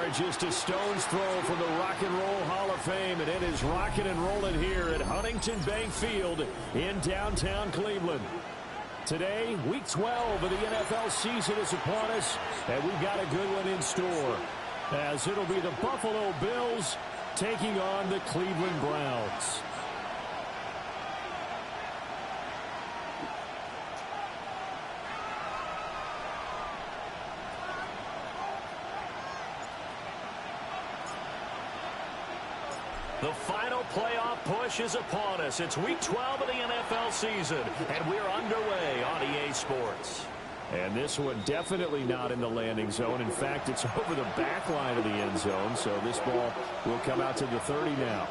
They're just a stone's throw from the Rock and Roll Hall of Fame, and it is rocking and rolling here at Huntington Bank Field in downtown Cleveland. Today, Week 12 of the NFL season is upon us, and we've got a good one in store, as it'll be the Buffalo Bills taking on the Cleveland Browns. The final playoff push is upon us. It's Week 12 of the NFL season, and we're underway on EA Sports. And this one definitely not in the landing zone. In fact, it's over the back line of the end zone, so this ball will come out to the 30 now.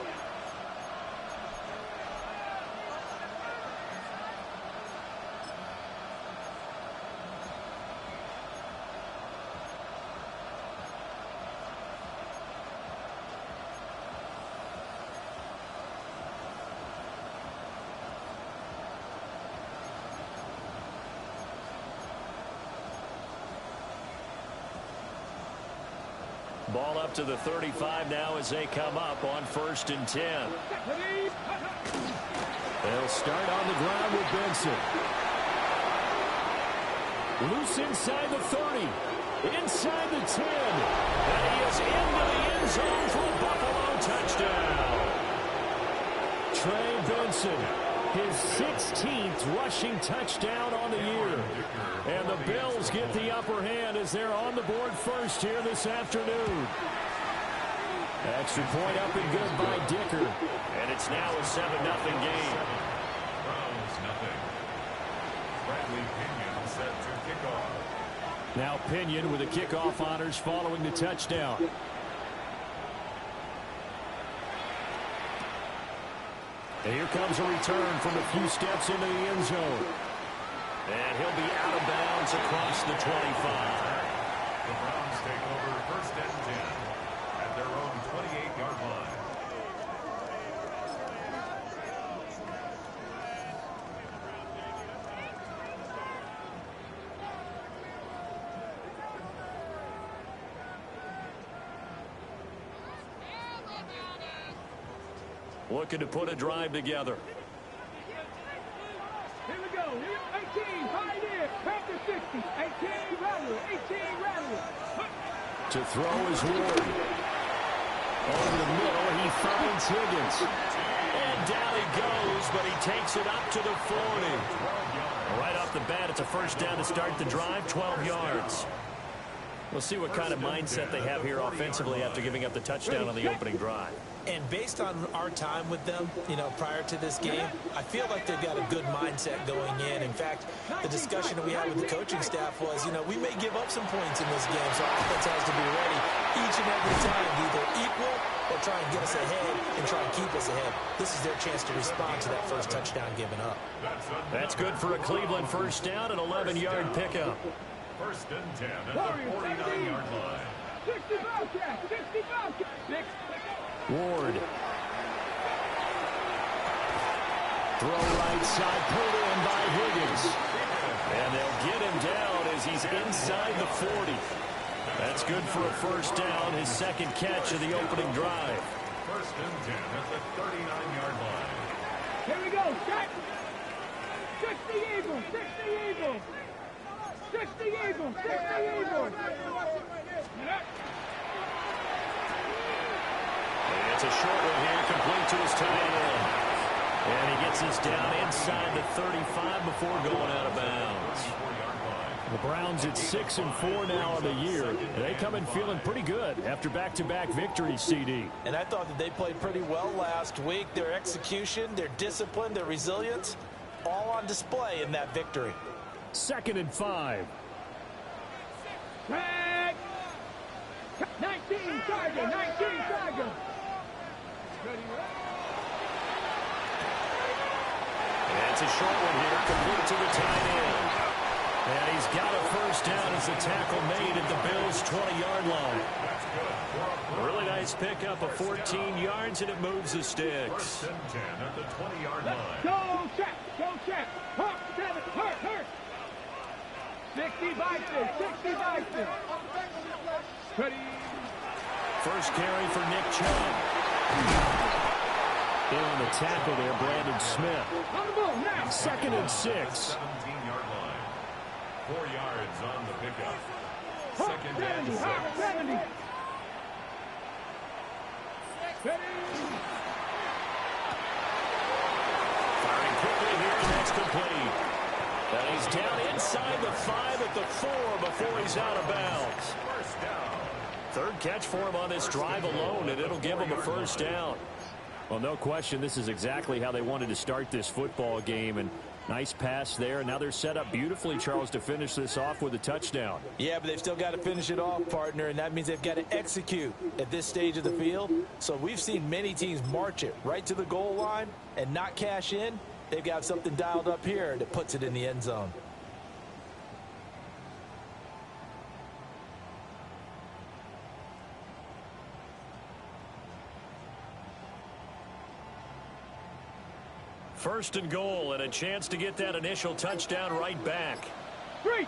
Ball up to the 35 now as they come up on 1st and 10. They'll start on the ground with Benson. Loose inside the 30. Inside the 10. And he is into the end zone for a Buffalo touchdown. Trey Benson, his 16th rushing touchdown on the year. And the Bills get the upper hand as they're on the board first here this afternoon. Extra point up and good by Dicker. And it's now a 7-0 game. Browns nothing. Bradley Pinion set to kick off. Now Pinion with the kickoff honors following the touchdown. And here comes a return from a few steps into the end zone. And he'll be out of bounds across the 25. The Browns take over 1st and 10 at their own 28-yard line. Looking to put a drive together. Here we go. 18, pioneer. Panther 60. 18, Rattler. 18, Rattler. To throw is Ward. Over the middle, he finds Higgins. And down he goes, but he takes it up to the 40. Right off the bat, it's a first down to start the drive, 12 yards. We'll see what kind of mindset they have here offensively after giving up the touchdown on the opening drive. And based on our time with them, prior to this game, I feel like they've got a good mindset going in. In fact, the discussion that we had with the coaching staff was, we may give up some points in this game, so offense has to be ready each and every time to either equal or try and get us ahead and try and keep us ahead. This is their chance to respond to that first touchdown given up. That's good for a Cleveland first down, an 11-yard pickup. 1st and 10 at the 49-yard line. 65 catch. 65 catch. Ward. Throw right side, pulled in by Higgins. And they'll get him down as he's inside the 40. That's good for a first down, his second catch of the opening drive. 1st and 10 at the 39-yard line. Here we go. 60 Eagles. 60 Eagles. 60 Eagles. 60 Eagles. It's a short one here, complete to his tight end. And he gets this down inside the 35 before going out of bounds. The Browns at 6-4 now on the year. They come in feeling pretty good after back-to-back victories, CD. And I thought that they played pretty well last week. Their execution, their discipline, their resilience, all on display in that victory. 2nd and 5. Tag. 19 Tiger. 19 Tiger. It's a short one here, complete to the tight end. And he's got a first down as the tackle made at the Bills' 20-yard line. Really nice pickup of 14 yards, and it moves the sticks. 1st and 10 at the 20-yard line. Go check. Go check. Hurt. 7. Hurt. 60 Bison. 60 Bison. Ready. First carry for Nick Chubb. In on the tackle there, Brandon Smith. On the ball now. 2nd and 6. 17-yard line. 4 yards on the pickup. 2nd and 6. 70. Firing quickly here, and that's complete. And he's down inside the 5 at the 4 before he's out of bounds. First down. 3rd catch for him on this drive alone, and it'll give him a first down. Well, no question, this is exactly how they wanted to start this football game. And nice pass there. Now they're set up beautifully, Charles, to finish this off with a touchdown. Yeah, but they've still got to finish it off, partner, and that means they've got to execute at this stage of the field. So we've seen many teams march it right to the goal line and not cash in. They've got something dialed up here that puts it in the end zone. First and goal, and a chance to get that initial touchdown right back. Street.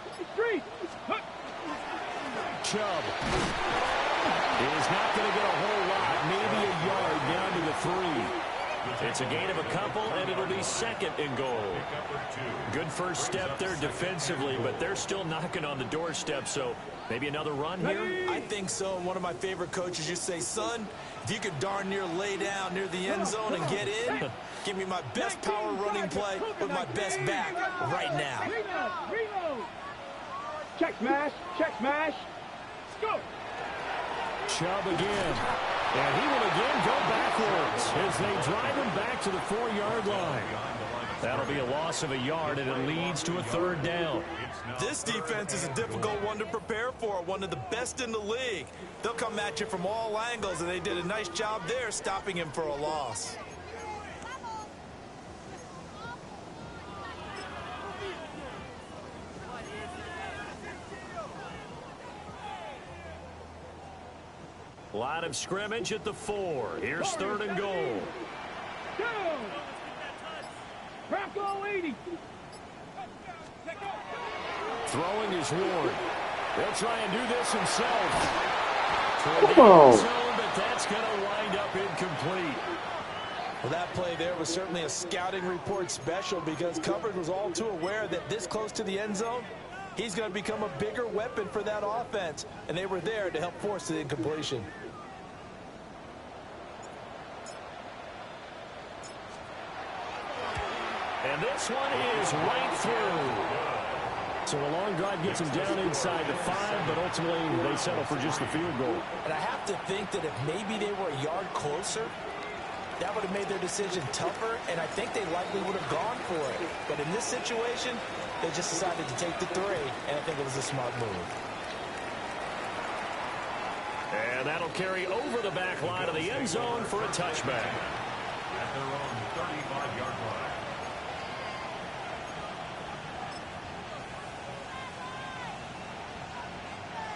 Chubb is not going to get a whole lot, maybe a yard down to the 3. It's a gain of a couple, and it'll be 2nd and goal. Good first step there defensively, but they're still knocking on the doorstep, so maybe another run here? I think so. One of my favorite coaches used to say, son, if you could darn near lay down near the end zone and get in, give me my best power running play with my best back right now. Reload. Check smash. Go. Chubb again. And he will again go backwards as they drive him back to the 4-yard line. That'll be a loss of a yard, and it leads to a 3rd down. This defense is a difficult one to prepare for, one of the best in the league. They'll come at you from all angles, and they did a nice job there stopping him for a loss. Line of scrimmage at the 4. Here's 3rd and goal. Go. Bronco 80. Throwing is Ward. He'll try and do this himself. Come on. But that's going to wind up incomplete. Well, that play there was certainly a scouting report special because coverage was all too aware that this close to the end zone, he's going to become a bigger weapon for that offense, and they were there to help force the incompletion. And this one is right through. So a long drive gets him down inside the 5, but ultimately they settle for just the field goal. And I have to think that if maybe they were a yard closer, that would have made their decision tougher, and I think they likely would have gone for it. But in this situation, they just decided to take the 3, and I think it was a smart move. And that'll carry over the back line of the end zone for a touchback. At their own 35-yard line.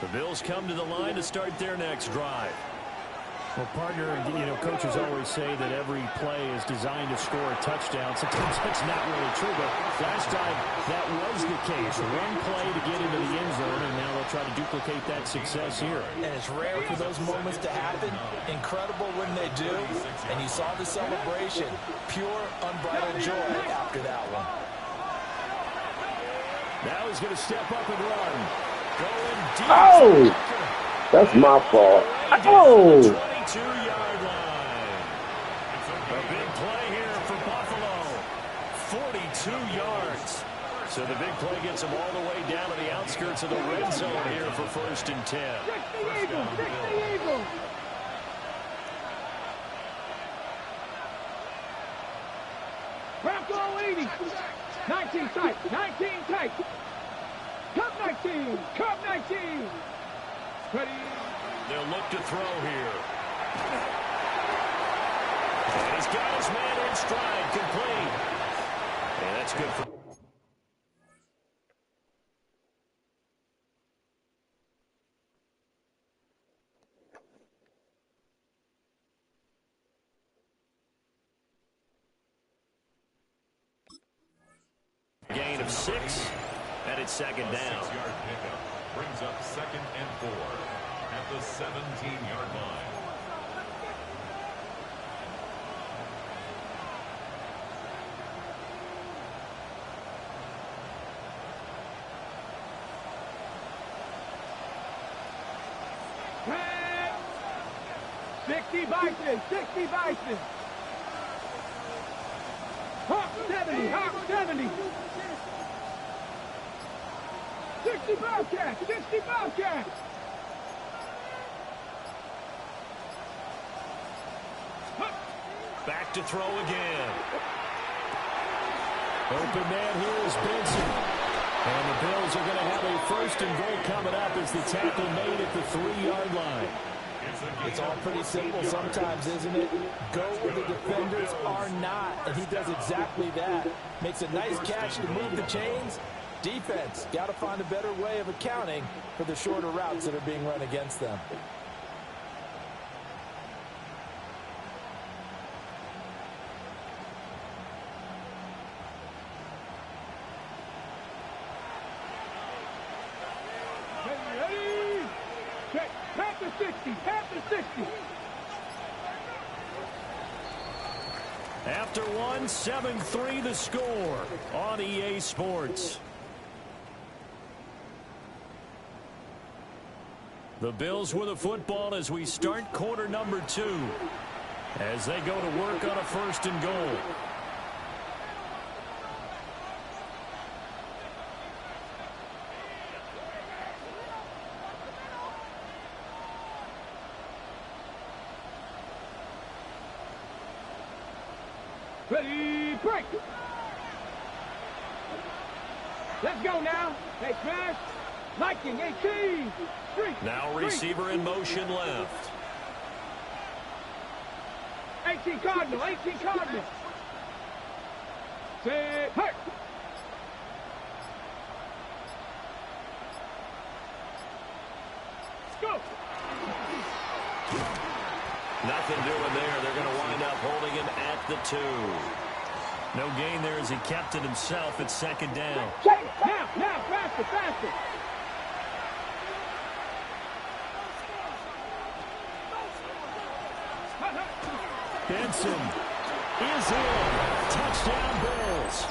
The Bills come to the line to start their next drive. Well, partner, coaches always say that every play is designed to score a touchdown. Sometimes that's not really true, but last time that was the case. One play to get into the end zone, and now they'll try to duplicate that success here. And it's rare for those moments to happen. Incredible when they do. And you saw the celebration. Pure, unbridled joy after that one. Now he's going to step up and run. Going deep. Oh! That's my fault. Oh! 22-yard line. A big play here for Buffalo. 42 yards. So the big play gets them all the way down to the outskirts of the red zone here for 1st and 10. Fix the Eagle. Bronco 80. 19 tight. Cup 19. Ready. They'll look to throw here. And he's got his man in stride, complete. And that's good for... Gain of 6, and it's 2nd down. 6-yard pickup brings up 2nd and 4. at the 17-yard line. Red. 60 Bison, 60 Bison. Hawk 70, Hawk 70. 60 Bobcats, 60 Bobcats. Back to throw again. Open man here is Benson. And the Bills are going to have a first and goal coming up as the tackle made at the 3-yard line. It's all pretty simple sometimes, isn't it? Go where the defenders are not, and he does exactly that. Makes a nice catch to move the chains. Defense, got to find a better way of accounting for the shorter routes that are being run against them. Ready? Check. Half the 60, half the 60. After one, 7-3 the score on EA Sports. The Bills with the football as we start quarter number 2 as they go to work on a first and goal. Ready, break. Let's go now. Hey, smash. Liking, 18. Street. Now receiver in motion left. 18 Cardinal, 18 Cardinal. Set, hurt. Go. Nothing doing there. They're going to wind up holding him at the 2. No gain there as he kept it himself at second down. Now, faster, faster. Benson is in. Touchdown, Bills.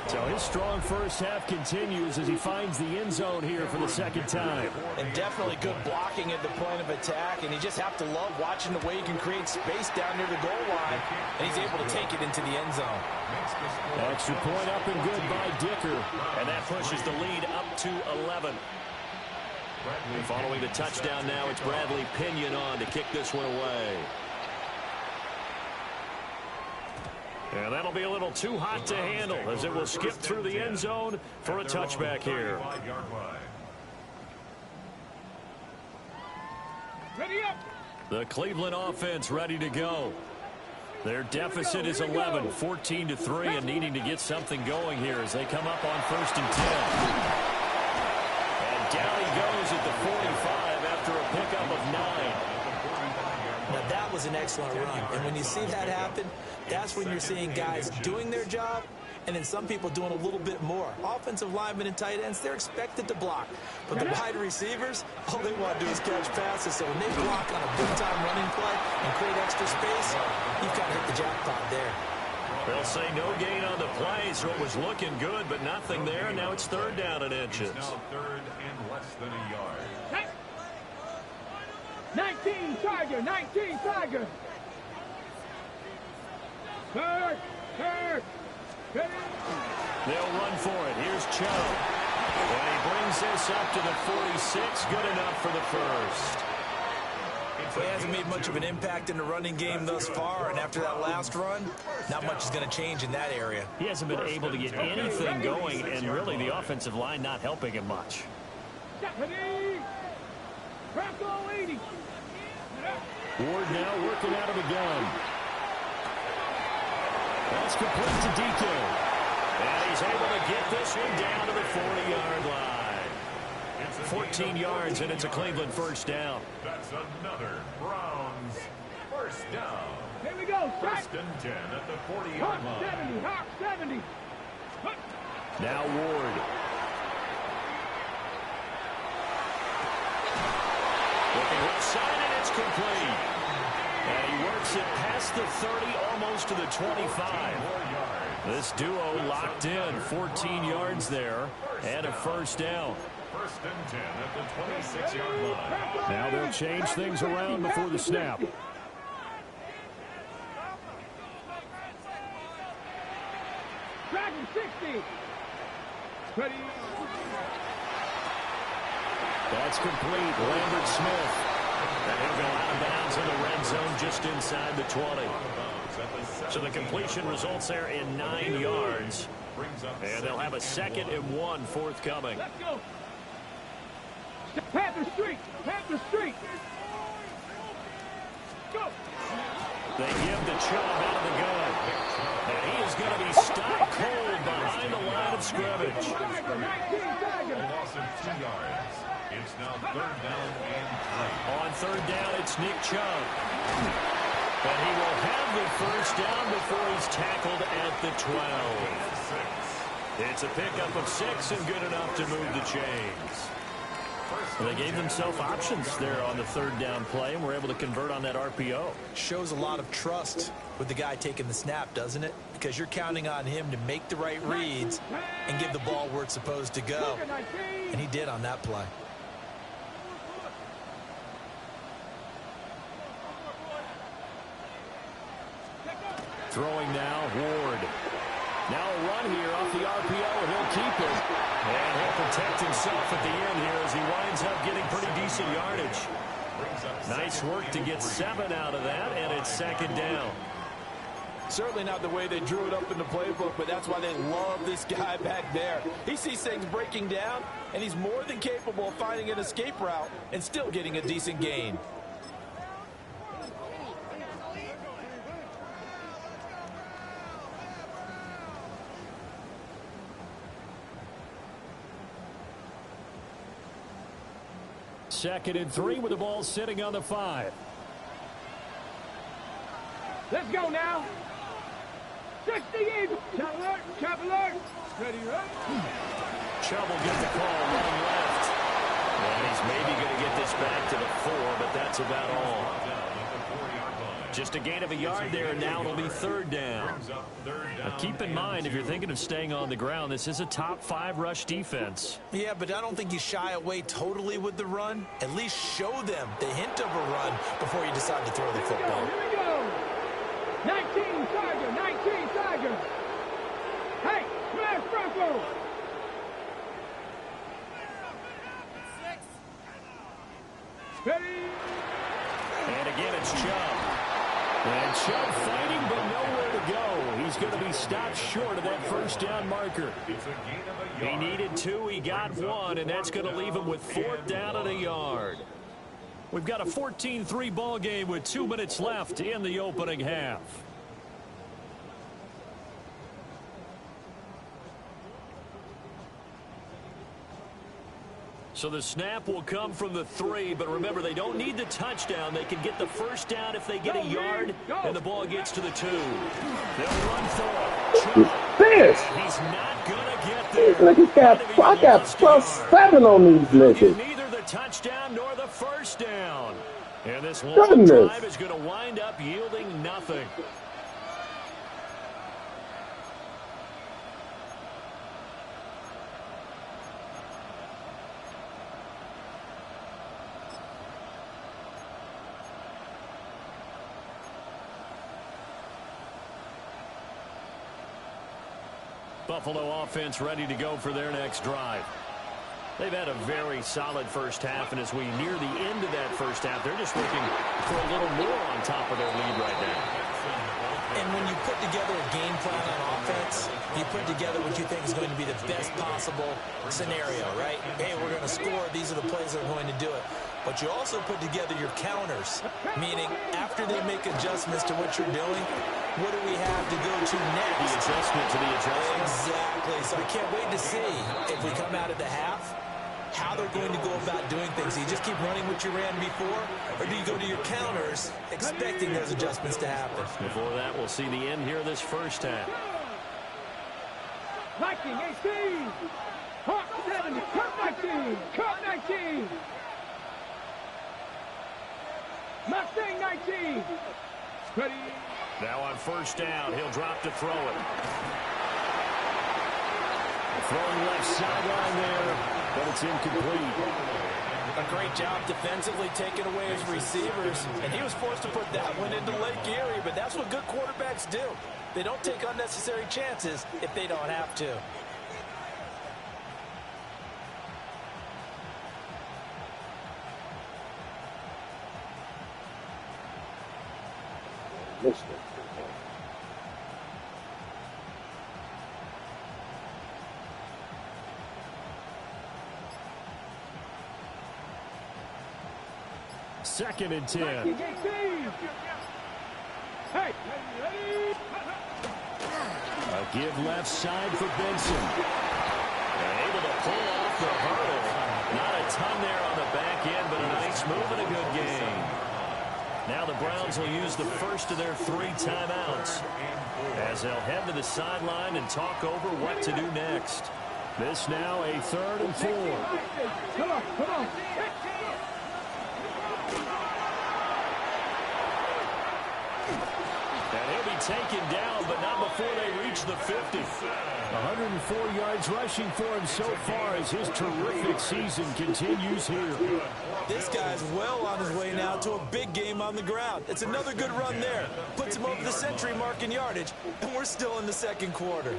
So his strong first half continues as he finds the end zone here for the second time. And definitely good blocking at the point of attack, and you just have to love watching the way he can create space down near the goal line, and he's able to take it into the end zone. Extra point up and good by Dicker, and that pushes the lead up to 11. Following the touchdown now, it's Bradley Pinion on to kick this one away. And that'll be a little too hot to handle as it will skip through the end zone for a touchback here. Ready up. The Cleveland offense ready to go. Their deficit is 11, 14-3, and needing to get something going here as they come up on first and 10. And down he goes at the 45 after a pickup of 9. Now, that was an excellent run. And when you see that happen, that's when you're seeing guys doing their job and then some people doing a little bit more. Offensive linemen and tight ends, they're expected to block. But the wide receivers, all they want to do is catch passes. So when they block on a big-time running play and create extra space, you've got to hit the jackpot there. They'll say no gain on the play, so it was looking good, but nothing there. Now it's third down in inches. Now third and less than a yard. 19 Tiger, 19 Tiger. Third. They'll run for it. Here's Chubb. And he brings this up to the 46. Good enough for the first. He hasn't made much of an impact in the running game thus far, and after that last run, not much is going to change in that area. He hasn't been able to get anything going, and really the offensive line not helping him much. Bronco 80. Ward now working out of the gun. That's complete to DK. And he's able to get this one down to the 40-yard line. 14 yards, and it's a Cleveland first down. That's another Browns first down. Here we go. First and 10 at the 40-yard line. 70, Hawk 70. Now Ward. Left side, and it's complete. And he works it past the 30, almost to the 25. This duo locked in, 14 yards there, and a first down. First and 10 at the 26-yard line. Now they'll change things around before the snap. Dragon 60. Ready. That's complete. Lambert Smith. And he'll go out of bounds in the red zone just inside the 20. So the completion results there in 9 yards. And they'll have a 2nd and 1 forthcoming. Let's go. Panther Street. Panther Street. Go. They give the Chubb out of the gun. And he is going to be stopped cold behind the line of scrimmage. A loss of 2 yards. It's now 3rd down and 3. On 3rd down, it's Nick Chubb. And he will have the first down before he's tackled at the 12. It's a pickup of 6 and good enough to move the chains. Well, they gave themselves options there on the 3rd down play and were able to convert on that RPO. Shows a lot of trust with the guy taking the snap, doesn't it? Because you're counting on him to make the right reads and give the ball where it's supposed to go. And he did on that play. Throwing now, Ward. Now a run here off the RPO, and he'll keep it. And he'll protect himself at the end here as he winds up getting pretty decent yardage. Nice work to get 7 out of that, and it's 2nd down. Certainly not the way they drew it up in the playbook, but that's why they love this guy back there. He sees things breaking down, and he's more than capable of finding an escape route and still getting a decent gain. Second and 3 with the ball sitting on the 5. Let's go now. 60 Eagles. Chop alert. Ready, right? Chubb will get the call running left. And he's maybe going to get this back to the 4, but that's about all. Just a gain of a yard there, and now it'll be 3rd down. Now keep in mind, if you're thinking of staying on the ground, this is a top 5 rush defense. Yeah, but I don't think you shy away totally with the run. At least show them the hint of a run before you decide to throw the football. Here we go. 19 Tiger. 19 Tiger. Hey, smash Bronco. 6. Ready. And again, it's Chubb. And Chubb fighting, but nowhere to go. He's going to be stopped short of that first down marker. He needed 2, he got 1, and that's going to leave him with 4th down and a yard. We've got a 14-3 ball game with 2 minutes left in the opening half. So the snap will come from the 3, but remember, they don't need the touchdown. They can get the first down if they get a yard, and the ball gets to the 2. They'll run for it. This. He's not going to get These there. niggas I got +7 on these niggas. Neither the touchdown nor the first down. And this long Goodness. drive is going to wind up yielding nothing. Buffalo offense ready to go for their next drive. They've had a very solid first half, and as we near the end of that first half, they're just looking for a little more on top of their lead right now. And when you put together a game plan on offense, you put together what you think is going to be the best possible scenario, right? Hey, we're going to score. These are the plays that are going to do it. But you also put together your counters, meaning after they make adjustments to what you're doing, what do we have to go to next? The adjustment to the adjustment. Exactly. So I can't wait to see if we come out of the half, how they're going to go about doing things. Do you just keep running what you ran before, or do you go to your counters expecting those adjustments to happen? Before that, we'll see the end here of this first half. Viking 18. Hawk 70. Cup 19. Cup 19. 19. Ready. Now on first down, he'll drop to throw it. Throwing left sideline there, but it's incomplete. A great job defensively taking away his receivers, and he was forced to put that one into Lake Erie, but that's what good quarterbacks do. They don't take unnecessary chances if they don't have to. Second and 10. Hey. A give left side for Benson. Able to pull off the hurdle. Not a ton there on the back end, but a nice move and a good gain. Now the Browns will use the first of their 3 timeouts as they'll head to the sideline and talk over what to do next. This now a 3rd and 4. Come on, come on. And he'll be taken down, but not before they reach the 50. 104 yards rushing for him so far as his terrific season continues here. This guy's well on his way now to a big game on the ground. It's another good run there. Puts him over the century mark in yardage, and we're still in the second quarter.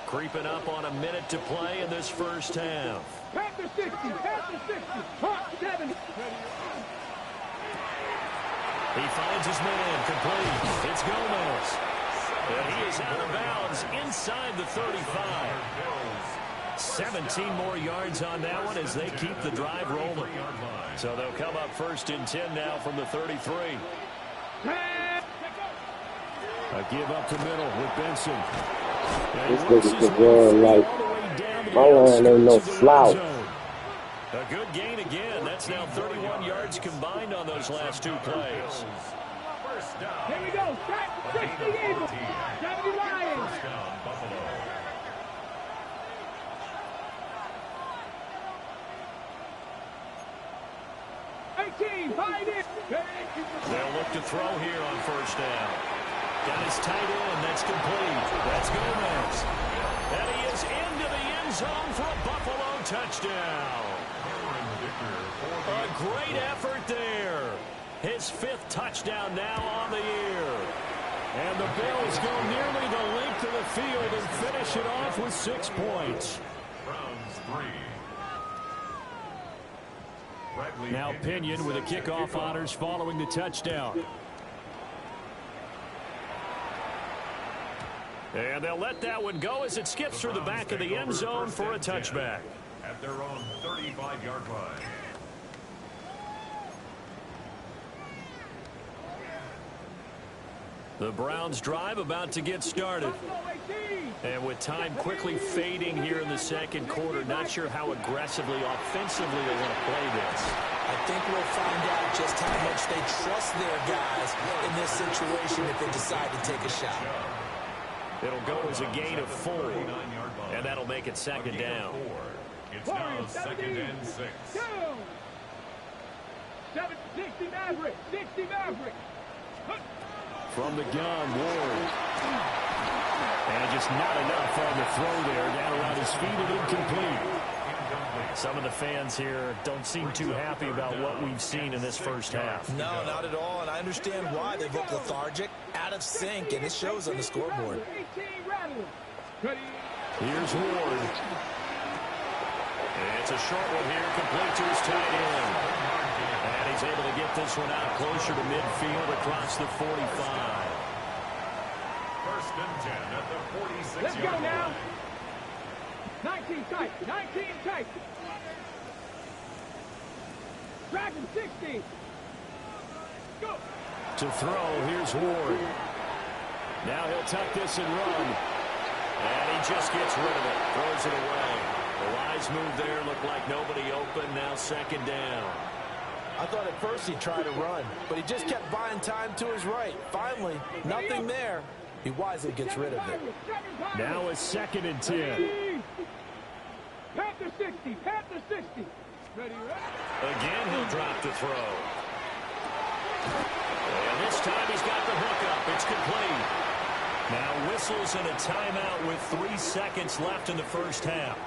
Creeping up on a minute to play in this first half. Panther 60, Panther 60, Hawk 70. He finds his man, complete. It's Gomez. And he is out of bounds inside the 35. 17 more yards on that one as they keep the drive rolling. So they'll come up 1st and 10 now from the 33. A give up the middle with Benson. This nigga can run like my line ain't no slouch. A good gain again. That's now 31 yards combined on those last 2 plays. Here we go. 60 Eagles. 70 Lions. They'll look to throw here on first down. Got his tight end. That's complete. That's Gomez. And he is into the end zone for a Buffalo touchdown. A great effort there. His 5th touchdown now on the year. And the Bills go nearly the length of the field and finish it off with 6 points. Now Pinion with the kickoff honors following the touchdown. And they'll let that one go as it skips through the back of the end zone for a touchback. At their own 35-yard line. The Browns drive about to get started. And with time quickly fading here in the second quarter, not sure how aggressively, offensively they want to play this. I think we'll find out just how much they trust their guys in this situation if they decide to take a shot. It'll go as a gain of 4, and that'll make it 2nd down. It's now 2nd and 6. 60 Maverick. 60 Maverick. From the gun, Ward. And just not enough on the throw there. Down around his feet and incomplete. Some of the fans here don't seem too happy about what we've seen in this first half. No, not at all, and I understand why. They've looked lethargic, out of sync, and it shows on the scoreboard. Here's Ward. It's a short one here, complete to his tight end. And he's able to get this one out closer to midfield across the 45. 1st and 10 at the 46-yard line. Let's go now. 19 tight. 19 tight. Dragon 60. Go. To throw, here's Ward. Now he'll tuck this and run. And he just gets rid of it. Throws it away. The wise move there. Looked like nobody open. Now 2nd down. I thought at first he'd try to run, but he just kept buying time to his right. Finally, nothing there. He wisely gets rid of it. Now it's 2nd and 10. Panther 60. Panther 60. Ready, ready. Again, he'll drop the throw. And this time he's got the hookup. It's complete. Now whistles and a timeout with 3 seconds left in the first half.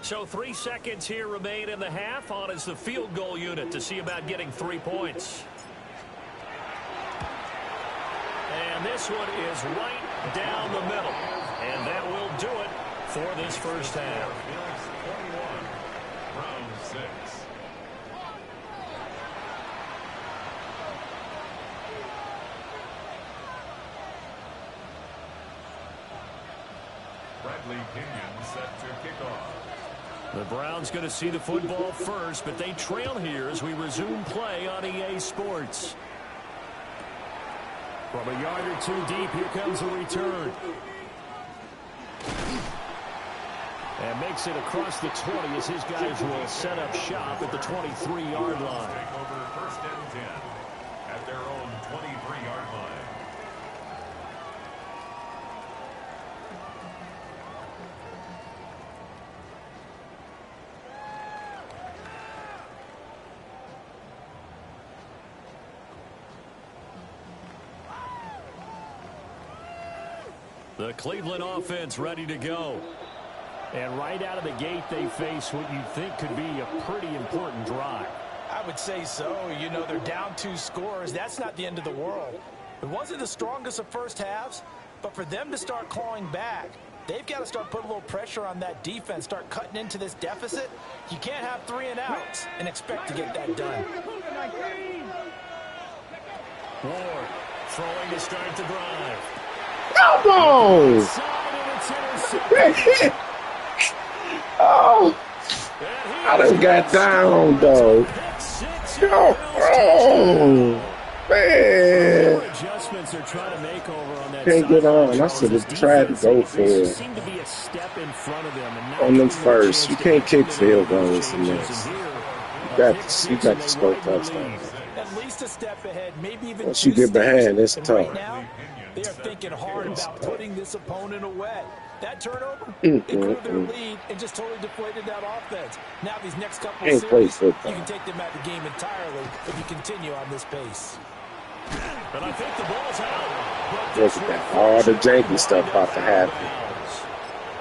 So 3 seconds here remain in the half. On is the field goal unit to see about getting 3 points. And this one is right down the middle. And that will do it for this first half. Round 6. Bradley Pinion set to kick off. The Browns going to see the football first, but they trail here as we resume play on EA Sports. From a yard or 2 deep, here comes a return. And makes it across the 20 as his guys will set up shop at the 23-yard line. Take over first and 10 at their own 23-yard line. The Cleveland offense ready to go. And right out of the gate, they face what you'd think could be a pretty important drive. I would say so. You know, they're down 2 scores. That's not the end of the world. It wasn't the strongest of first halves, but for them to start clawing back, they've got to start putting a little pressure on that defense, start cutting into this deficit. You can't have 3 and outs and expect to get that done. Ward throwing to start the drive. Come on! Oh, I done got down, though. Oh, man. Adjustments are trying to make over on that. Can't get on. I should have tried to go for it on them first. You can't kick field goals in this. You got to score touchdowns. At least a step ahead, maybe even once you get behind, it's tough. Right now, they are thinking hard about putting this opponent away. That turnover, it grew their lead and just totally deflated that offense. Now these next couple of series, you can take them out of the game entirely if you continue on this pace. But I think the ball's out. Look at that. All the janky stuff about to happen.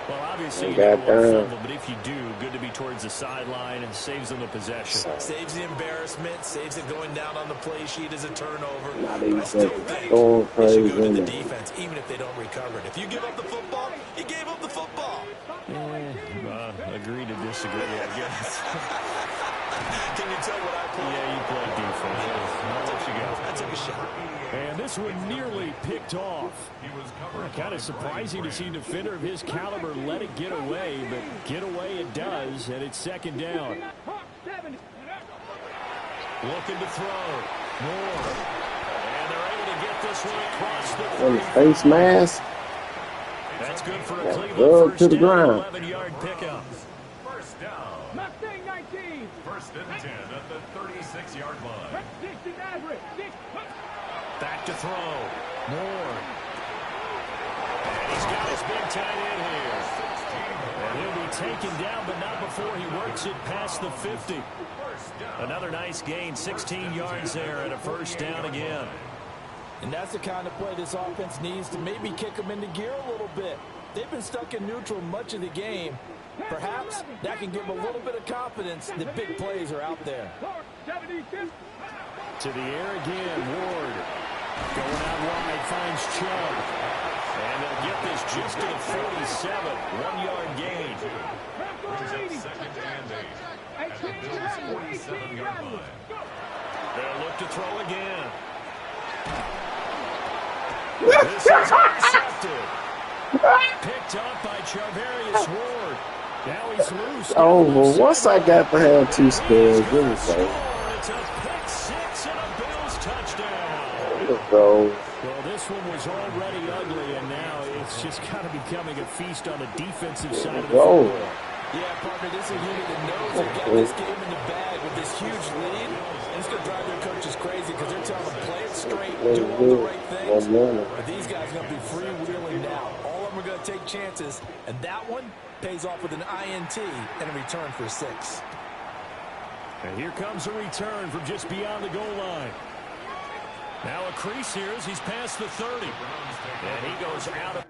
Well, obviously, you got fumble, but if you do, good to be towards the sideline and saves them the possession. Saves the embarrassment, saves it going down on the play sheet as a turnover. I still think going crazy they should go to the defense, even if they don't recover it. If you give up the football, you gave up the football. Agree to disagree, I guess. Can you tell what I play? Yeah, you play defense. I'll let you go. I took a shot. And this one nearly picked off. Kind of surprising to see a defender of his caliber let it get away, but get away it does, and it's second down. Looking to throw. More. And they're able to get this one across the face mask. That's good for a Cleveland first to the ground. 11-yard pickup. First down. First and 10 at the 36-yard line. Back to throw. More. And he's got his big tight end here. And he'll be taken down, but not before he works it past the 50. Another nice gain, 16 yards there, and a first down again. And that's the kind of play this offense needs to maybe kick them into gear a little bit. They've been stuck in neutral much of the game. Perhaps that can give them a little bit of confidence that big plays are out there. To the air again, Ward. Going out wide, finds Chubb. And they'll get this just to the 47. 1-yard gain. Brings up second and 8 at the Bills' 47-yard line. They'll look to throw again. This is intercepted. Picked up by Charvarius Ward. Now he's loose. Oh, well, once I got to have 2 scores, It's a pick six and a Bills touchdown. let's go. Well, this one was already ugly, and now it's just kind of becoming a feast on the defensive side of the ball. Yeah, partner, this is a unit that knows they're getting this game in the bag with this huge lead. And it's going to drive their coaches crazy because they're telling them play it straight, do all the right things. But these guys are going to be freewheeling now. All of them are we're going to take chances, and that one pays off with an INT and a return for 6. And here comes a return from just beyond the goal line. Now a crease here as he's past the 30. And he goes out of...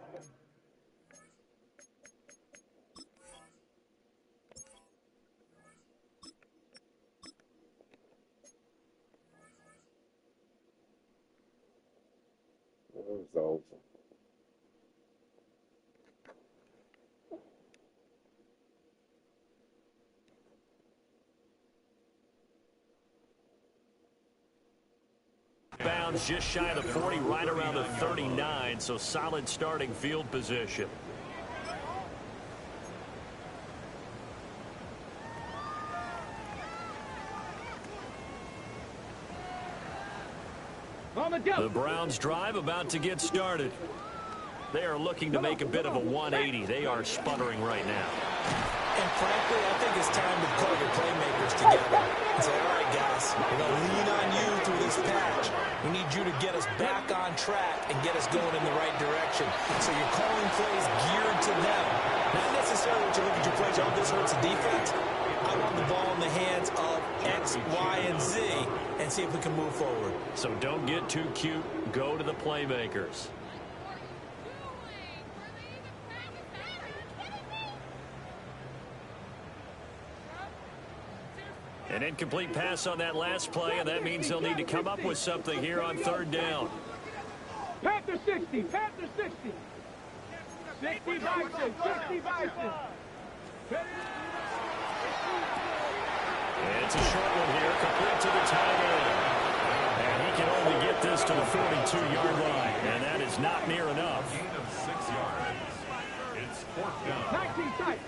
It was over. Bounds just shy of the 40, right around the 39, so solid starting field position. The Browns drive about to get started. They are looking to make a bit of a 180. They are sputtering right now. And frankly, I think it's time to call your playmakers together and say, all right, guys, we're going to lean on you through this patch. We need you to get us back on track and get us going in the right direction. So you're calling plays geared to them. Not necessarily what you look at your plays, oh, this hurts the defense. I want the ball in the hands of X, Y, and Z and see if we can move forward. So don't get too cute. Go to the playmakers. An incomplete pass on that last play, and that means they'll need to come up with something here on third down. Panther 60, Panther 60. 60 Bison, 60 Bison. It's a short one here, complete to the tight end. And he can only get this to the 42-yard line, and that is not near enough. Gain of 6 yards. It's 4th down. 19 tight.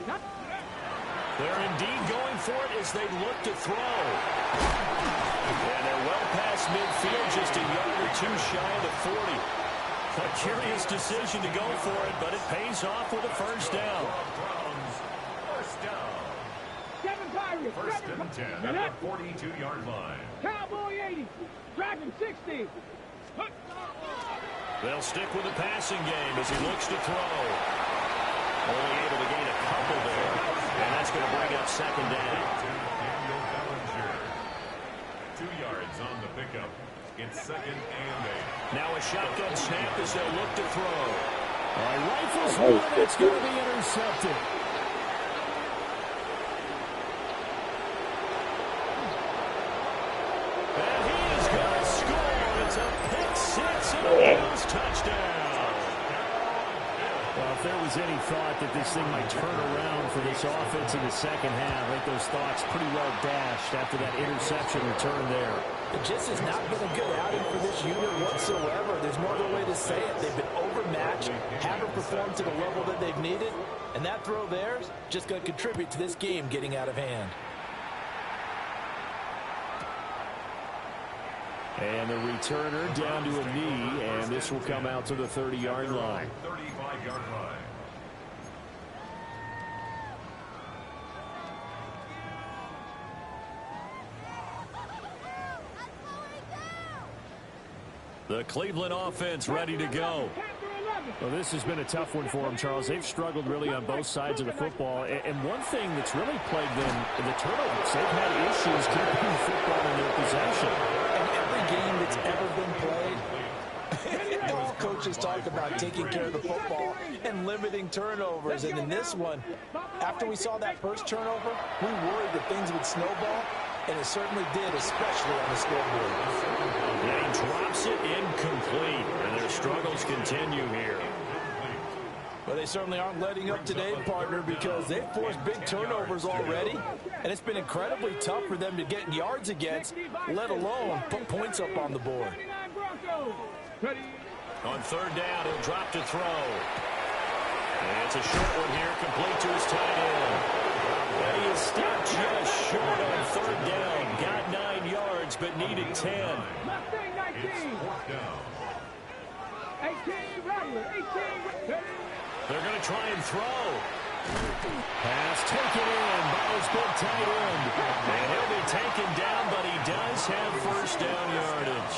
They're indeed going for it as they look to throw. And they're well past midfield, just a yard or two shy of the 40. A curious decision to go for it, but it pays off with a first down. Browns, first down. 7 Pirates. 1st and 10 at the 42-yard line. Cowboy 80. Dragon 60. They'll stick with the passing game as he looks to throw. Only able to gain a couple there. And that's going to bring up second down. Daniel Bellinger. 2 yards on the pickup. It's 2nd and 8. Now a shotgun snap as they'll look to throw. All right, rifles one. It's going to be intercepted. And he is going to score. It's a pick six and a Bills touchdown. Well, if there was any thought that this thing might turn around for this offense in the second half, I think those thoughts pretty well dashed after that interception return there. It just has not been a good outing for this unit whatsoever. There's no other way to say it. They've been overmatched, haven't performed to the level that they've needed, and that throw there is just going to contribute to this game getting out of hand. And the returner down to a knee, and this will come out to the 30-yard line. 35-yard line. The Cleveland offense ready to go. Well, this has been a tough one for them, Charles. They've struggled really on both sides of the football. And one thing that's really plagued them, the turnovers. They've had issues keeping the football in their possession. And every game that's ever been played, all coaches talk about taking care of the football and limiting turnovers. And in this one, after we saw that first turnover, we worried that things would snowball. And it certainly did, especially on the scoreboard. And he drops it incomplete. And their struggles continue here. But they certainly aren't letting up today, partner, because they've forced big turnovers already. And it's been incredibly tough for them to get yards against, let alone put points up on the board. On third down, he'll drop to throw. And it's a short one here, complete to his tight end. And he is stopped just short on third down. Got 9 yards, but needed 10. It's 4th down. 18 Rattler, 18. They're going to try and throw. Pass taken in by his big tight end. And he'll be taken down, but he does have first down yardage.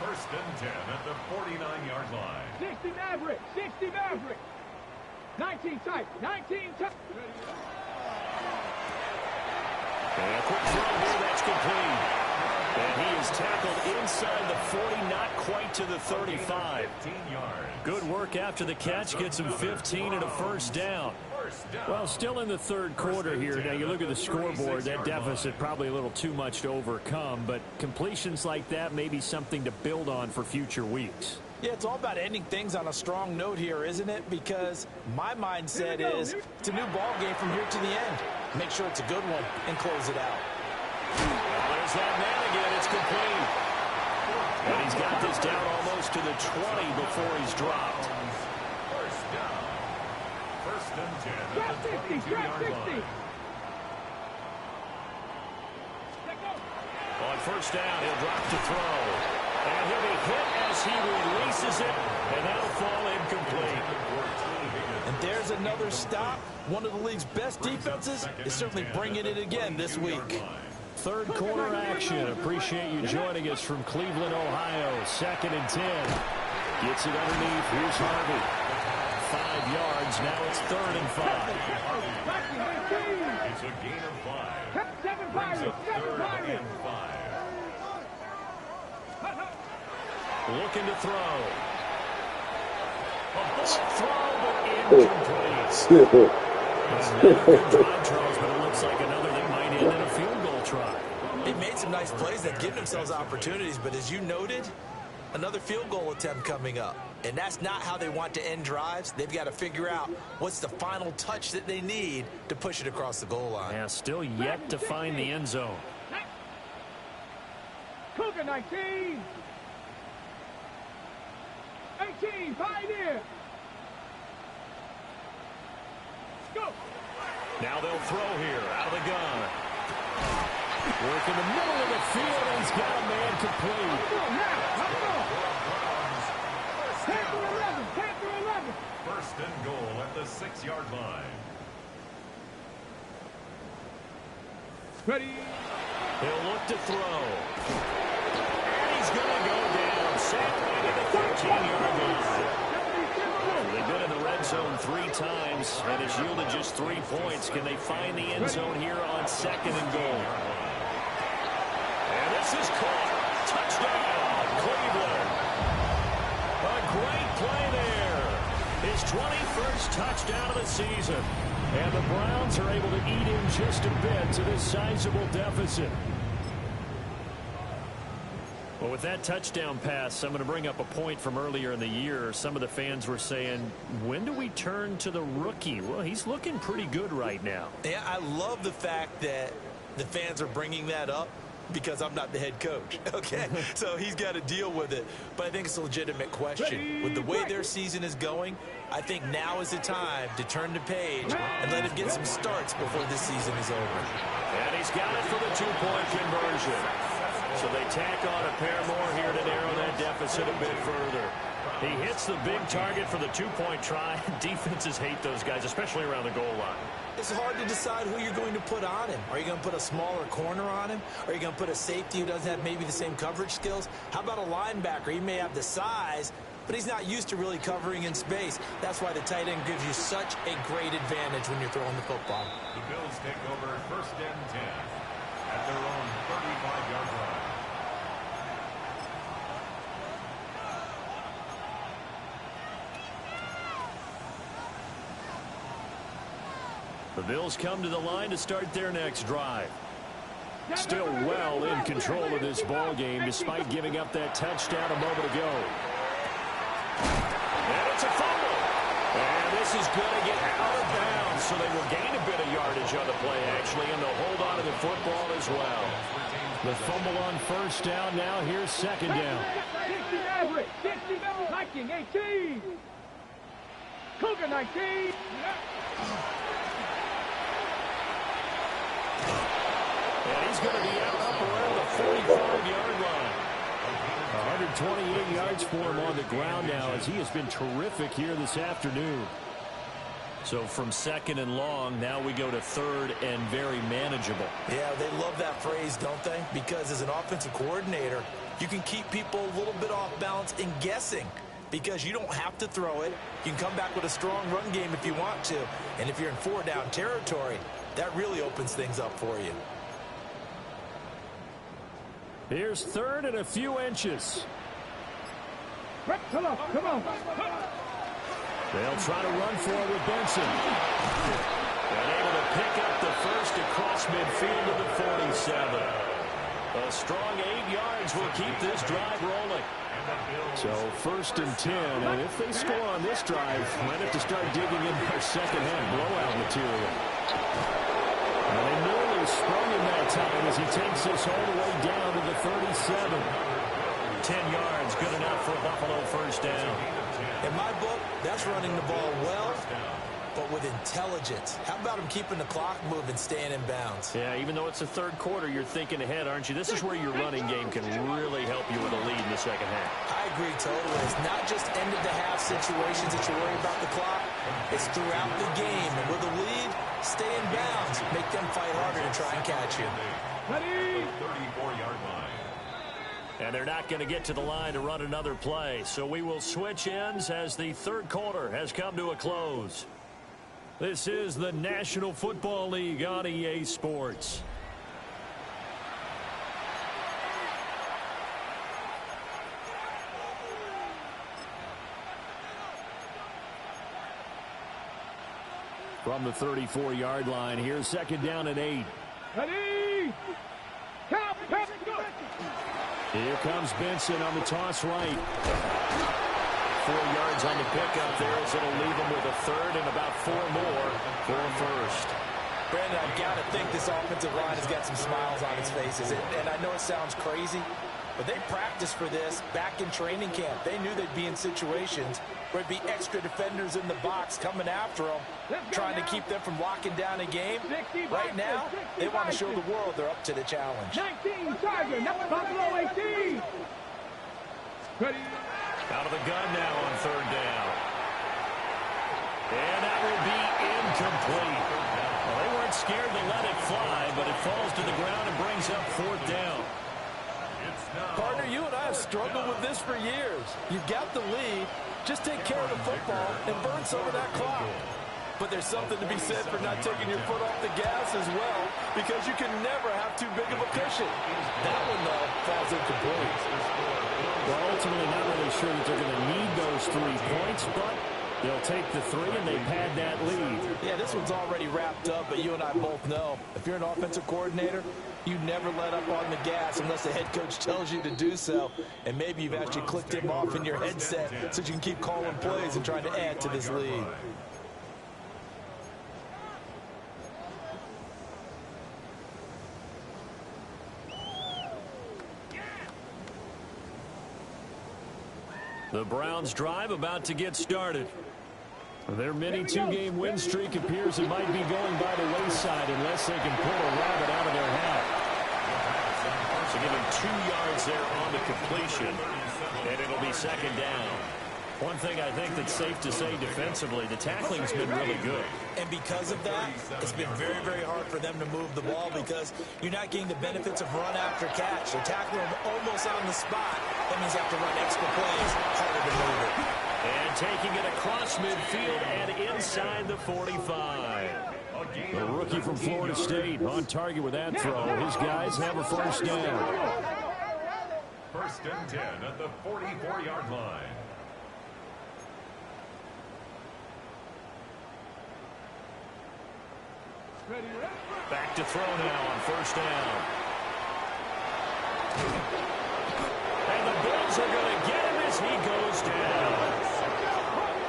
First and 10 at the 49-yard line. 60 Maverick, 60 Maverick. 19 type, 19 type. And a quick throw here, that's complete. And he is tackled inside the 40, not quite to the 35. 15 yards. Good work after the catch, gets him 15 and a first down. Well, still in the third quarter here. Now, you look at the scoreboard, that deficit probably a little too much to overcome, but completions like that may be something to build on for future weeks. Yeah, it's all about ending things on a strong note here, isn't it? Because my mindset is it's a new ball game from here to the end. Make sure it's a good one and close it out. There's that man again. It's complete. And he's got this down almost to the 20 before he's dropped. First down. First and 10 at the 22-yard line. On first down, he'll drop to throw. And he'll be hit as he releases it, and that'll fall incomplete. And there's another stop. One of the league's best defenses is certainly bringing it again this week. Third quarter action. Appreciate you joining us from Cleveland, Ohio. Second and 10. Gets it underneath. Here's Harvey. 5 yards. Now it's third and 5. It's a gain of 5. 7 Brings Pirates, up 7 third Pirates. and 5. Looking to throw. A bullet throw, but incomplete. Good drive, Charles, but it looks like another that might end in a field goal try. They made some nice plays that give themselves opportunities, but as you noted, another field goal attempt coming up. And that's not how they want to end drives. They've got to figure out what's the final touch that they need to push it across the goal line. Yeah, still yet to find the end zone. Cougar 19. 18, Pioneer. Go. Now they'll throw here out of the gun. Work in the middle of the field, and he's got a man complete. Panther 11, Panther 11. First and goal at the 6-yard line. Ready. He'll look to throw. And he's going to go down. Sacked at the 13-yard line. They've been in the red zone 3 times, and it's yielded just 3 points. Can they find the end zone here on second and goal? And this is caught. Touchdown, Cleveland. A great play there. His 21st touchdown of the season. And the Browns are able to eat in just a bit to this sizable deficit. Well, with that touchdown pass, I'm going to bring up a point from earlier in the year. Some of the fans were saying, when do we turn to the rookie? Well, he's looking pretty good right now. Yeah, I love the fact that the fans are bringing that up because I'm not the head coach, okay? So he's got to deal with it. But I think it's a legitimate question. With the way their season is going, I think now is the time to turn the page and let him get some starts before this season is over. And he's got it for the 2-point conversion. So they tack on a pair more here to narrow that deficit a bit further. He hits the big target for the 2-point try. Defenses hate those guys, especially around the goal line. It's hard to decide who you're going to put on him. Are you going to put a smaller corner on him? Are you going to put a safety who doesn't have maybe the same coverage skills? How about a linebacker? He may have the size, but he's not used to really covering in space. That's why the tight end gives you such a great advantage when you're throwing the football. The Bills take over first and 10 at their own 35-yard line. The Bills come to the line to start their next drive. Still well in control of this ball game despite giving up that touchdown a moment ago. And it's a fumble. And this is going to get out of bounds, so they will gain a bit of yardage on the play, actually, and they'll hold on to the football as well. The fumble on first down. Now here's second down. 60 Maverick, 60 Viking 18. Cougar 19. And he's going to be out up around the 45-yard line. 128 yards for him on the ground now as he has been terrific here this afternoon. So from second and long, now we go to third and very manageable. Yeah, they love that phrase, don't they? Because as an offensive coordinator, You can keep people a little bit off balance and guessing because you don't have to throw it. You can come back with a strong run game if you want to. And if you're in 4-down territory, that really opens things up for you. Here's third and a few inches. Come on, come on. They'll try to run for it with Benson. And able to pick up the first across midfield to the 47. A strong 8 yards will keep this drive rolling. So first and 10, and if they score on this drive, might have to start digging in their second-half blowout material. And they nearly sprung him that time as he takes this all the way down to the 37. 10 yards, good enough for a Buffalo first down. In my book, that's running the ball well, but with intelligence. How about him keeping the clock moving, staying in bounds? Yeah, even though it's the third quarter, you're thinking ahead, aren't you? This is where your running game can really help you with a lead in the second half. I agree totally. It's not just end-of-the-half situations that you worry about the clock. It's throughout the game. And with a lead, stay in bounds. Make them fight harder to try and catch you. Ready? 34-yard line. And they're not going to get to the line to run another play. So we will switch ends as the third quarter has come to a close. This is the National Football League on EA Sports. From the 34-yard line, here's second down and 8. Ready? Count, Here comes Benson on the toss right. 4 yards on the pickup there as it'll leave him with a third and about 4 more for a first. Brandon, I've got to think this offensive line has got some smiles on its faces. And I know it sounds crazy, but they practiced for this back in training camp. They knew they'd be in situations where it'd be extra defenders in the box coming after them, trying to keep them from locking down a game. Right now, they want to show the world they're up to the challenge. 19, Charger, Buffalo 18. Ready? Out of the gun now on third down. And that will be incomplete. Well, they weren't scared to let it fly, but it falls to the ground and brings up fourth down. Partner, you and I have struggled with this for years. You've got the lead. Just take care of the football and burn some of that clock. But there's something to be said for not taking your foot off the gas as well, because you can never have too big of a cushion. That one, though, falls incomplete. Well, ultimately not really sure that they're going to need those 3 points, but they'll take the 3 and they pad that lead. Yeah, this one's already wrapped up, but you and I both know if you're an offensive coordinator, you never let up on the gas unless the head coach tells you to do so. And maybe you've actually clicked him off in your headset so you can keep calling plays and trying to add to this lead. The Browns' drive about to get started. Their mini 2-game win streak appears it might be going by the wayside unless they can pull a rabbit out of their hat. So give him 2 yards there on the completion, and it'll be second down. One thing I think that's safe to say defensively, the tackling's been really good. And because of that, it's been very, very hard for them to move the ball because you're not getting the benefits of run after catch. They're tackling them almost on the spot. That means you have to run extra plays, harder to move it. And taking it across midfield and inside the 45. The rookie from Florida State on target with that throw. His guys have a first down. First and 10 at the 44-yard line. Back to throw now on first down. And the Bills are going to get him as he goes down.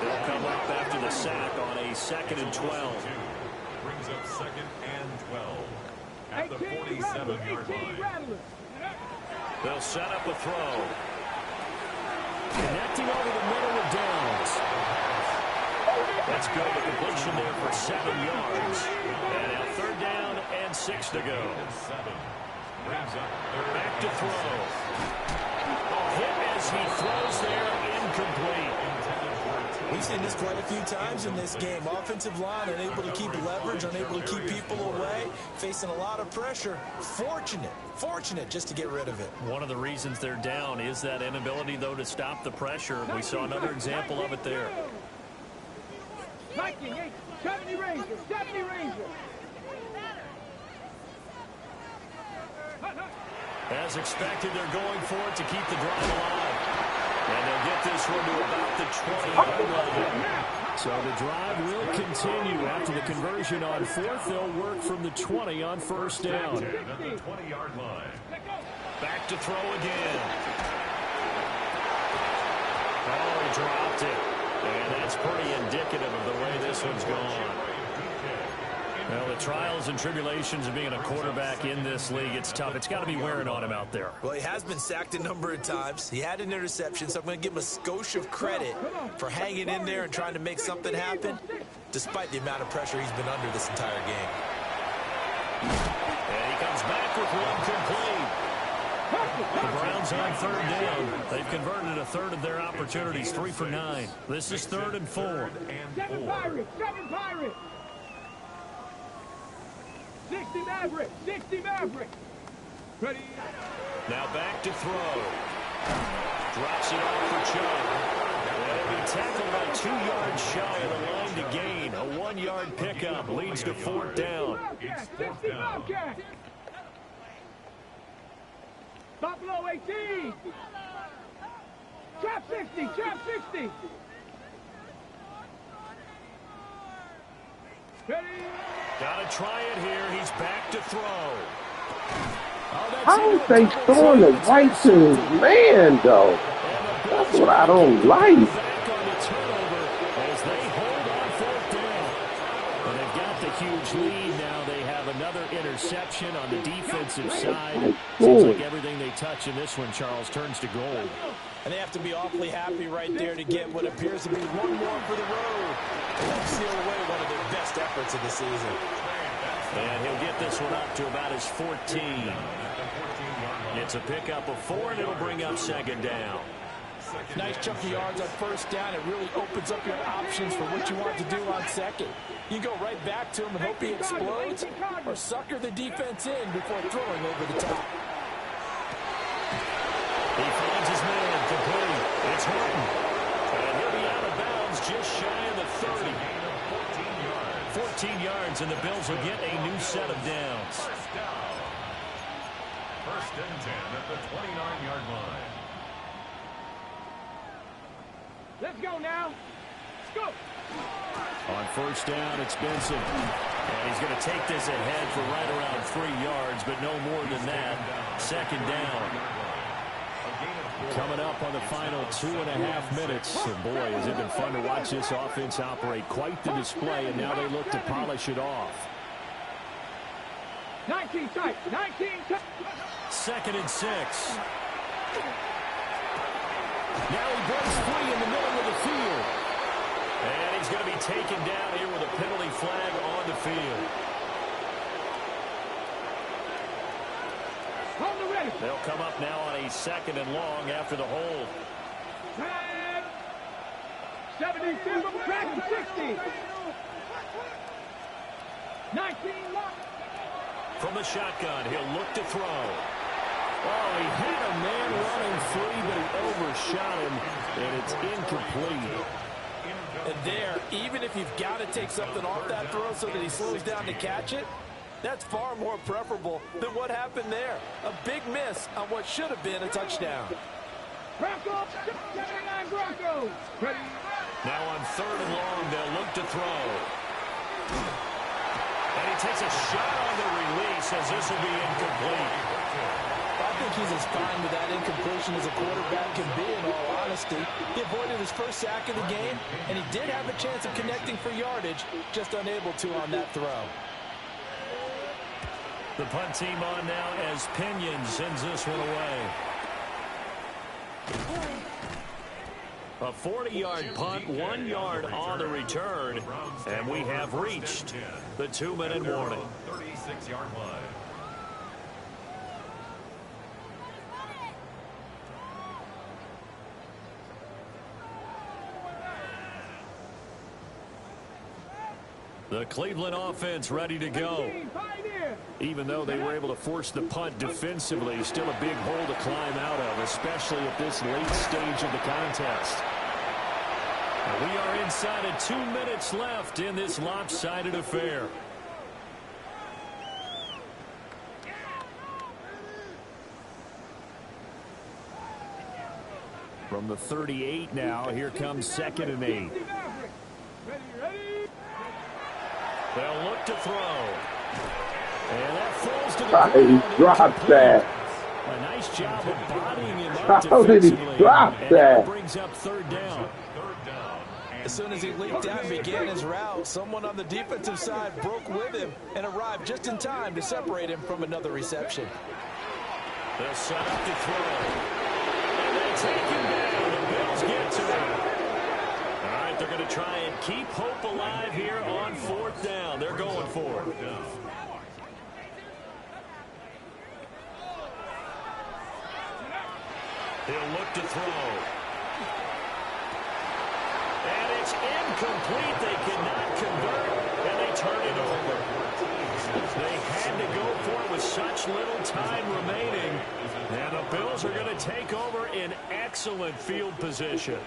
They'll come up after the sack on a 2nd and 12. Brings up 2nd and 12 at the 47-yard line. They'll set up a throw. Connecting over the middle with Downs. That's good. The completion there for 7 yards. And now third down and 6 to go. Back to throw. A hit as he throws there, incomplete. We've seen this quite a few times in this game. Offensive line unable to keep leverage, unable to keep people away, facing a lot of pressure. Fortunate just to get rid of it. One of the reasons they're down is that inability, though, to stop the pressure. We saw another example of it there. 70 Rangers, 70 Rangers. As expected, they're going for it to keep the drive alive. And they'll get this one to about the 20-yard line. So the drive will continue. After the conversion on fourth, they'll work from the 20 on first down. At the 20-yard line. Back to throw again. Oh, he dropped it. And that's pretty indicative of the way this one's gone. Well, the trials and tribulations of being a quarterback in this league, it's tough. It's got to be wearing on him out there. Well, he has been sacked a number of times. He had an interception, so I'm going to give him a skosh of credit for hanging in there and trying to make something happen, despite the amount of pressure he's been under this entire game. And he comes back with one complete. The Browns on third down. They've converted a third of their opportunities, 3 for 9. This is 3rd and 4. 7 Pirates, 7 Pirates. 60 Mavericks, 60 Mavericks. Ready? Now back to throw. Drops it off for Chubb. He'll be tackled about 2 yards shy of the line to gain. A 1-yard pickup leads to 4th down. Bobcat, 60 Bobcat. Buffalo 18. Trap 60, trap 60. Ready? Gotta try it here. He's back to throw. How is they throwing it right to his man, though? That's what I don't like. Back on the turnover as they hold on 4th down. And they've got the huge lead now. They have another interception on the defensive side. Seems like everything they touch in this one, Charles, turns to gold. And they have to be awfully happy right there to get what appears to be one more for the road. And seal away one of their best efforts of the season. And he'll get this one up to about his 14. It's a pickup of 4, and it'll bring up 2nd down. Nice chunk of yards on first down. It really opens up your options for what you want to do on second. You go right back to him and hope he explodes, or sucker the defense in before throwing over the top. He finds his man complete. It's Horton. And he'll be out of bounds just shy of the 30. 14 yards, and the Bills will get a new set of downs. First and 10 at the 29-yard line. Let's go now. Let's go. On first down, it's Benson. And he's going to take this ahead for right around 3 yards, but no more than that. 2nd down. Coming up on the final 2.5 minutes. And boy, has it been fun to watch this offense operate. Quite the display, and now they look to polish it off. 19 tight, 19 tight. 2nd and 6. Now he breaks free in the middle of the field. And he's going to be taken down here with a penalty flag on the field. They'll come up now on a 2nd and long after the hold. 72, back to 60. 19. From the shotgun, he'll look to throw. Oh, he had a man running free, but he overshot him, and it's incomplete. And there, even if you've got to take something off that throw so that he slows down to catch it, that's far more preferable than what happened there. A big miss on what should have been a touchdown. Broncos, 79 Broncos. Now on 3rd and long, they'll look to throw. And he takes a shot on the release as this will be incomplete. I think he's as fine with that incompletion as a quarterback can be, in all honesty. He avoided his first sack of the game, and he did have a chance of connecting for yardage, just unable to on that throw. The punt team on now as Pinion sends this one away. A 40-yard punt, 1 yard on the return, and we have reached the 2-minute warning. 36-yard line. The Cleveland offense ready to go. Even though they were able to force the punt defensively, still a big hole to climb out of, especially at this late stage of the contest. We are inside of 2 minutes left in this lopsided affair. From the 38 now, here comes 2nd and 8. They'll look to throw. And that falls to the ground. He dropped that. A nice job of bodying him up How did he defensively. drop And that? brings up 3rd down. As soon as he leaped out and began his route, someone on the defensive side broke with him and arrived just in time to separate him from another reception. They'll set up to throw. And they take him down. The Bills get to him. All right, they're going to try and keep hope alive here on 4th down. They're going for it. He'll look to throw. And it's incomplete. They cannot convert, and they turn it over. They had to go for it with such little time remaining. And the Bills are going to take over in excellent field position.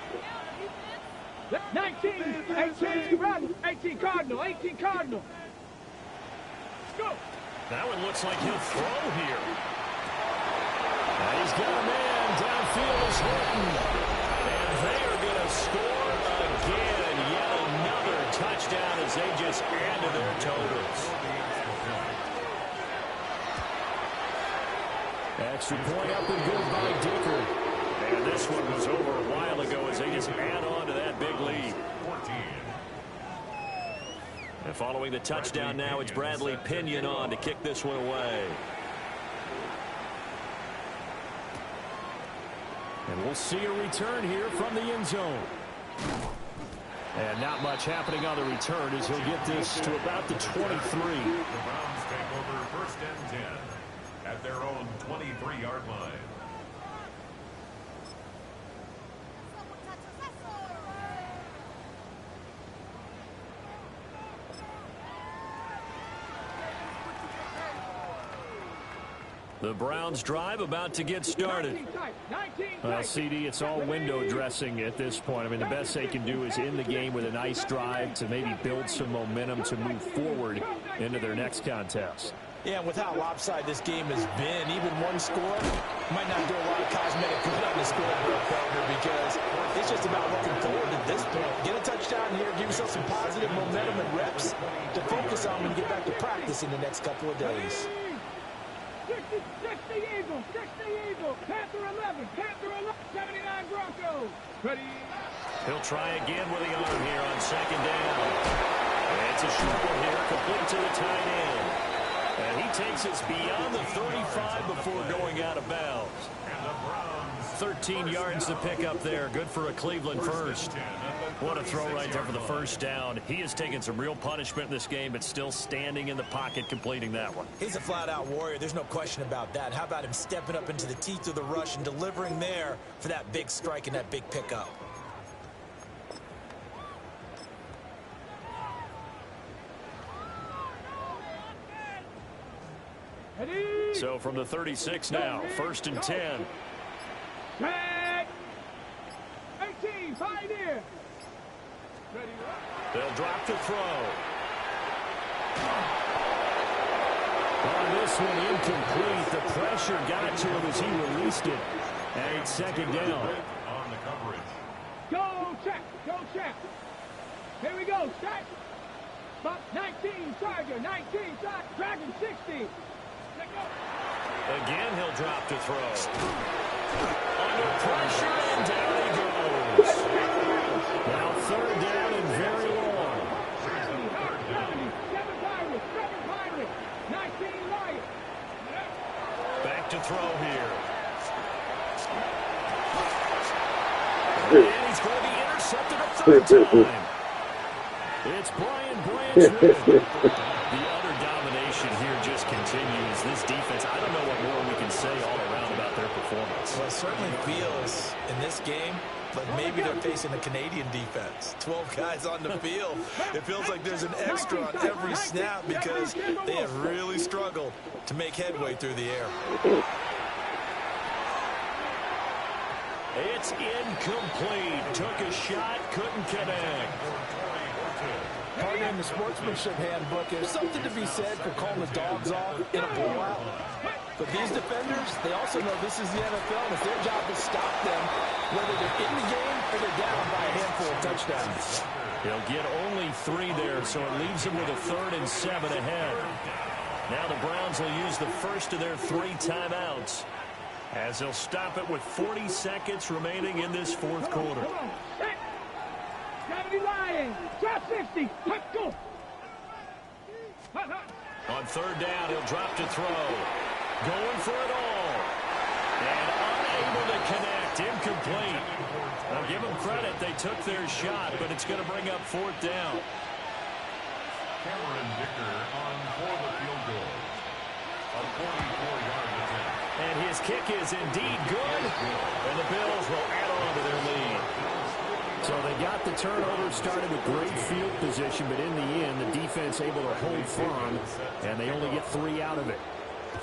18 Cardinal, 18 Cardinal. Go. That one looks like he'll throw here. And he's got a man. Downfield is Horton. And they are going to score again. Yet another touchdown as they just add to their totals. Extra point up and good by Dicker. And this one was over a while ago as they just add on to that big lead. And following the touchdown now, it's Bradley Pinion on to kick this one away. And we'll see a return here from the end zone. And not much happening on the return as he'll get this to about the 23. The Browns take over 1st and 10 at their own 23-yard line. The Browns drive about to get started. Well, CD, it's all window dressing at this point. I mean, the best they can do is end the game with a nice drive to maybe build some momentum to move forward into their next contest. Yeah, with how lopsided this game has been, even one score might not do a lot of cosmetic good on the scoreboard, partner, because it's just about looking forward at this point. Get a touchdown here, give yourself some positive momentum and reps to focus on when you get back to practice in the next couple of days. 60 Eagles, 60 Eagles, Panther 11, Panther 11, 79 Broncos. Ready? He'll try again with the arm here on 2nd down. And it's a short one here, complete to the tight end. And he takes us beyond the 35 before going out of bounds. 13 yards to pick up there. Good for a Cleveland first. What a throw right there for the 1st down. He has taken some real punishment in this game, but still standing in the pocket completing that one. He's a flat-out warrior. There's no question about that. How about him stepping up into the teeth of the rush and delivering there for that big strike and that big pickup? So from the 36 now, 1st and 10. Tag. 18, Pioneer. Ready? They'll drop to throw. On this one, incomplete. The pressure got to him as he released it. And it's 2nd down. On the coverage. Go check, go check. Here we go, check. Buck 19, Charger, 19, Charger, Dragon 60. Let go. Again, he'll drop to throw. Under pressure, and down he goes. Now 3rd down and very long. 7 Pirates, 19 Lions. Back to throw here. And he's going to be intercepted a 3rd time. It's Brian Blanchard. The utter domination here just continues. This defense, I don't know what more we can say all around about their performance. Well, it certainly feels in this game like maybe they're facing a Canadian defense. 12 guys on the field. It feels like there's an extra on every snap because they have really struggled to make headway through the air. It's incomplete. Took a shot, couldn't connect. Partner, in the sportsmanship handbook, there's something to be said for calling the dogs off in a blowout. But these defenders, they also know this is the NFL, and it's their job to stop them, whether they're in the game or they're down by a handful of touchdowns. He'll get only 3 there, so it leaves him with a 3rd and 7 ahead. Now the Browns will use the first of their 3 timeouts, as they'll stop it with 40 seconds remaining in this 4th quarter. 70 Lions, drop 60, let's go. On 3rd down, he'll drop to throw. Going for it all. And unable to connect. Incomplete. I'll give them credit. They took their shot, but it's going to bring up 4th down. Cameron Dicker on for the field goal. A 44-yard attempt. And his kick is indeed good. And the Bills will add on to their lead. So they got the turnover, started with great field position, but in the end, the defense able to hold firm, and they only get 3 out of it.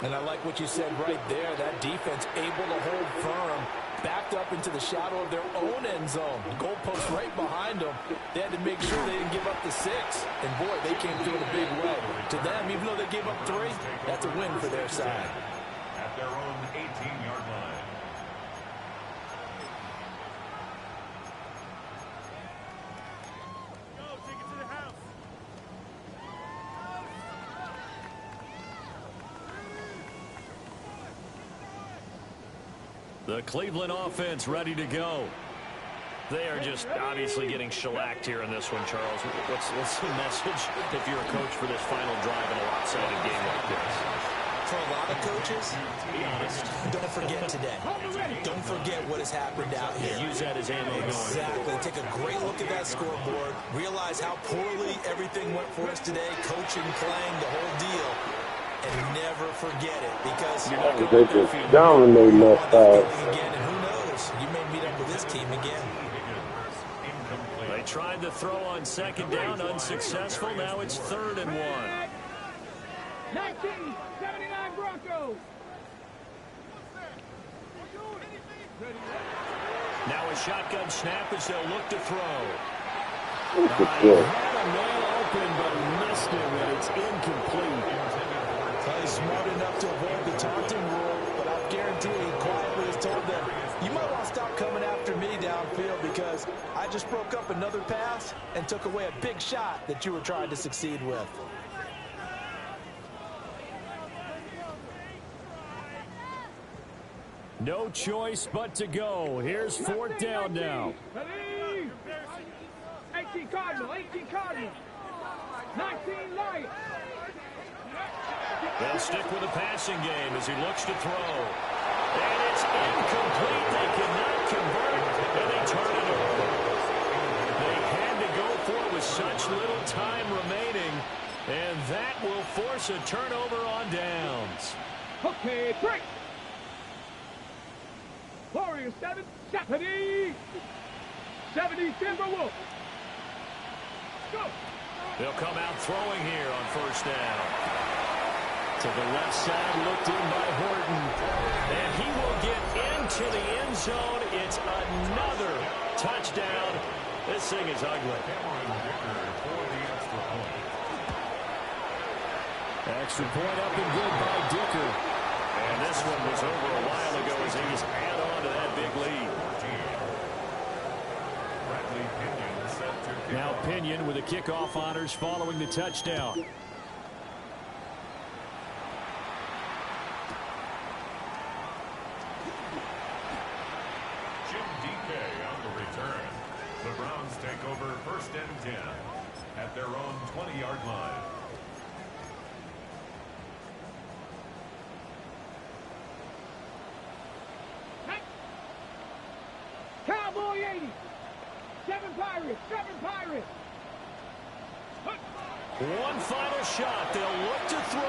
And I like what you said right there. That defense able to hold firm, backed up into the shadow of their own end zone. The goalpost right behind them. They had to make sure they didn't give up the 6. And, boy, they came through in a big way. To them, even though they gave up 3, that's a win for their side. At their own 18-yard line. The Cleveland offense ready to go. They are just obviously getting shellacked here in this one, Charles. What's the message if you're a coach for this final drive in a lopsided game like this? For a lot of coaches, be honest, don't forget today. Don't forget what has happened out here. Use that as ammo going. Exactly. Take a great look at that scoreboard. Realize how poorly everything went for us today. Coaching, playing, the whole deal. And never forget it, because they just dominating that fast. again, and who knows, you may meet up with this team again. They tried to throw on 2nd down, unsuccessful. Now it's 3rd and 1. 1979 Broncos. Now a shotgun snap as they'll look to throw. Look at He that. had a man open, but missed him, and it's incomplete. He's smart enough to avoid the taunting rule, but I guarantee he quietly has told them, you might want to stop coming after me downfield because I just broke up another pass and took away a big shot that you were trying to succeed with. No choice but to go. Here's 4th down now. 18 Cardinal, 18 Cardinal. 19 Lions. They'll stick with the passing game as he looks to throw. And it's incomplete. They cannot convert, and they turn it over. They had to go for it with such little time remaining, and that will force a turnover on downs. Okay, break. Warriors 7, 70. 70 Timberwolves. Go. They'll come out throwing here on 1st down. To the left side, looked in by Horton. And he will get into the end zone. It's another touchdown. This thing is ugly. Extra point up and good by Dicker. And this one was over a while ago as he's add on to that big lead. Now Pinion with the kickoff honors following the touchdown. The Browns take over 1st and 10 at their own 20-yard line. Cowboy 80. 7 Pirates, 7 Pirates. One final shot. They'll look to throw.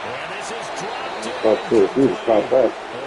And this is dropped in. Caught that.